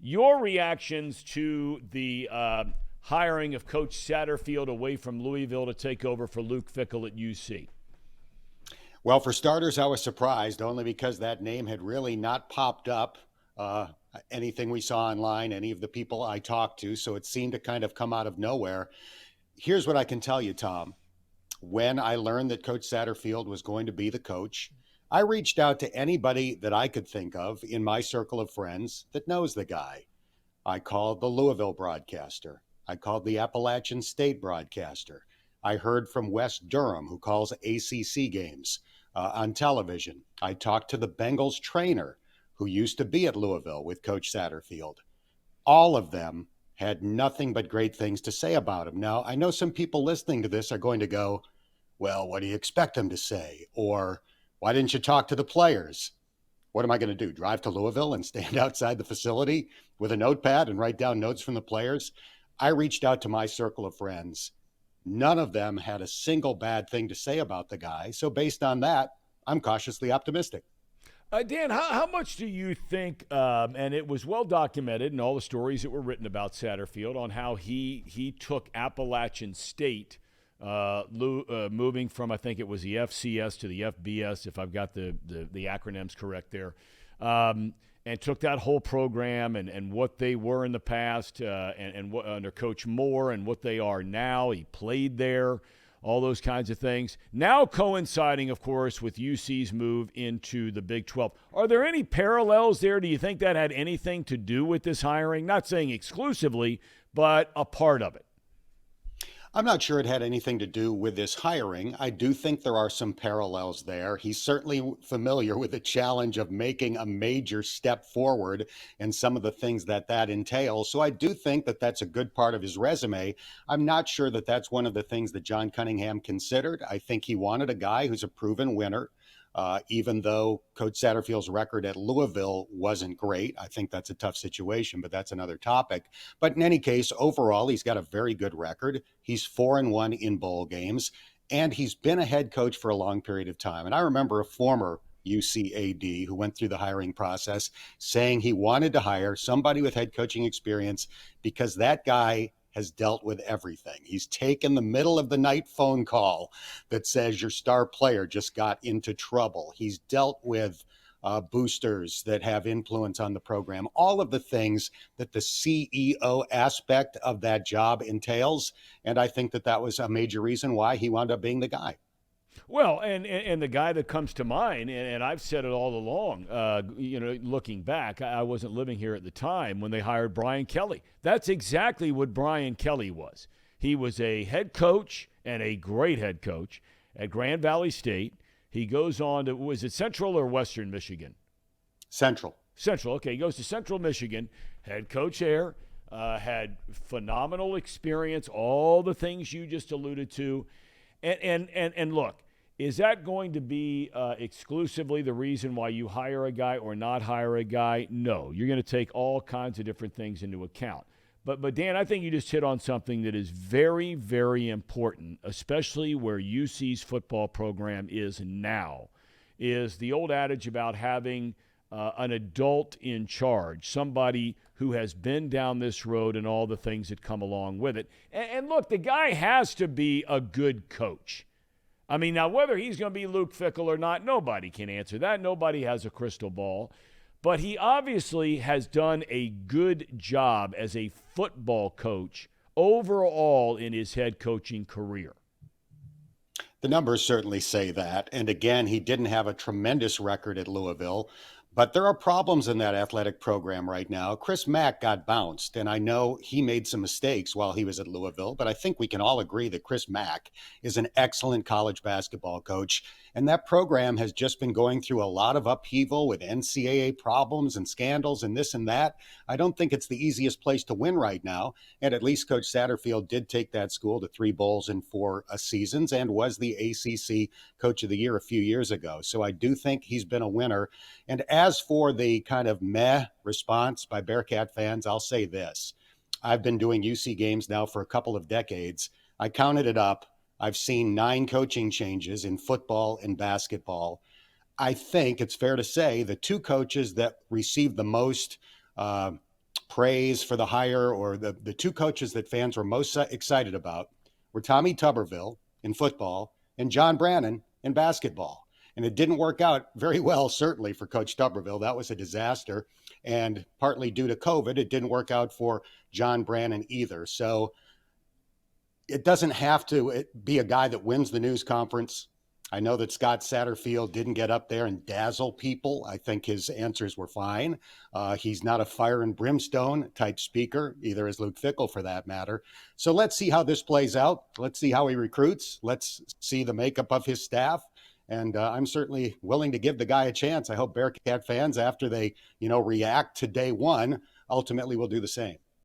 Your reactions to the hiring of Coach Satterfield away from Louisville to take over for Luke Fickell at UC? Well, for starters, I was surprised only because that name had really not popped up anything we saw online, any of the people I talked to. So it seemed to kind of come out of nowhere. Here's what I can tell you, Tom. When I learned that Coach Satterfield was going to be the coach, I reached out to anybody that I could think of in my circle of friends that knows the guy. I called the Louisville broadcaster. I called the Appalachian State broadcaster. I heard from West Durham, who calls ACC games on television. I talked to the Bengals trainer, who used to be at Louisville with Coach Satterfield. All of them had nothing but great things to say about him. Now, I know some people listening to this are going to go, well, what do you expect him to say? Or why didn't you talk to the players? What am I going to do? Drive to Louisville and stand outside the facility with a notepad and write down notes from the players? I reached out to my circle of friends. None of them had a single bad thing to say about the guy. So based on that, I'm cautiously optimistic. Dan, how much do you think, and it was well documented in all the stories that were written about Satterfield on how he took Appalachian State, moving from, I think it was the FCS to the FBS, if I've got the acronyms correct there, and took that whole program and what they were in the past and what, under Coach Moore and what they are now. He played there. All those kinds of things. Now coinciding, of course, with UC's move into the Big 12. Are there any parallels there? Do you think that had anything to do with this hiring? Not saying exclusively, but a part of it. I'm not sure it had anything to do with this hiring. I do think there are some parallels there. He's certainly familiar with the challenge of making a major step forward and some of the things that entails. So I do think that that's a good part of his resume. I'm not sure that that's one of the things that John Cunningham considered. I think he wanted a guy who's a proven winner. Even though Coach Satterfield's record at Louisville wasn't great. I think that's a tough situation, but that's another topic. But in any case, overall, he's got a very good record. He's 4-1 in bowl games, and he's been a head coach for a long period of time. And I remember a former UCAD who went through the hiring process saying he wanted to hire somebody with head coaching experience because that guy has dealt with everything. He's taken the middle of the night phone call that says your star player just got into trouble. He's dealt with boosters that have influence on the program, all of the things that the CEO aspect of that job entails. And I think that that was a major reason why he wound up being the guy. Well, and the guy that comes to mind, and I've said it all along, looking back, I wasn't living here at the time when they hired Brian Kelly. That's exactly what Brian Kelly was. He was a head coach and a great head coach at Grand Valley State. He goes on to, was it Central or Western Michigan? Central. Central, okay. He goes to Central Michigan, head coach there, had phenomenal experience, all the things you just alluded to. And look, is that going to be exclusively the reason why you hire a guy or not hire a guy? No, you're going to take all kinds of different things into account. But Dan, I think you just hit on something that is very, very important, especially where UC's football program is now, is the old adage about having an adult in charge, somebody who has been down this road and all the things that come along with it. And look, the guy has to be a good coach. I mean, now whether he's going to be Luke Fickell or not, nobody can answer that. Nobody has a crystal ball. But he obviously has done a good job as a football coach overall in his head coaching career. The numbers certainly say that. And again, he didn't have a tremendous record at Louisville. But there are problems in that athletic program right now. Chris Mack got bounced, and I know he made some mistakes while he was at Louisville, but I think we can all agree that Chris Mack is an excellent college basketball coach. And that program has just been going through a lot of upheaval with NCAA problems and scandals and this and that. I don't think it's the easiest place to win right now. And at least Coach Satterfield did take that school to 3 bowls in 4 seasons and was the ACC Coach of the Year a few years ago. So I do think he's been a winner. And as for the kind of meh response by Bearcat fans, I'll say this. I've been doing UC games now for a couple of decades. I counted it up. I've seen 9 coaching changes in football and basketball. I think it's fair to say the 2 coaches that received the most praise for the hire, or the two coaches that fans were most excited about, were Tommy Tuberville in football and John Brannon in basketball. And it didn't work out very well, certainly for Coach Tuberville. That was a disaster. And partly due to COVID, it didn't work out for John Brannon either. So it doesn't have to be a guy that wins the news conference. I know that Scott Satterfield didn't get up there and dazzle people. I think his answers were fine. He's not a fire and brimstone type speaker, either is Luke Fickell for that matter. So let's see how this plays out. Let's see how he recruits. Let's see the makeup of his staff. And I'm certainly willing to give the guy a chance. I hope Bearcat fans, after they, react to day one, ultimately will do the same.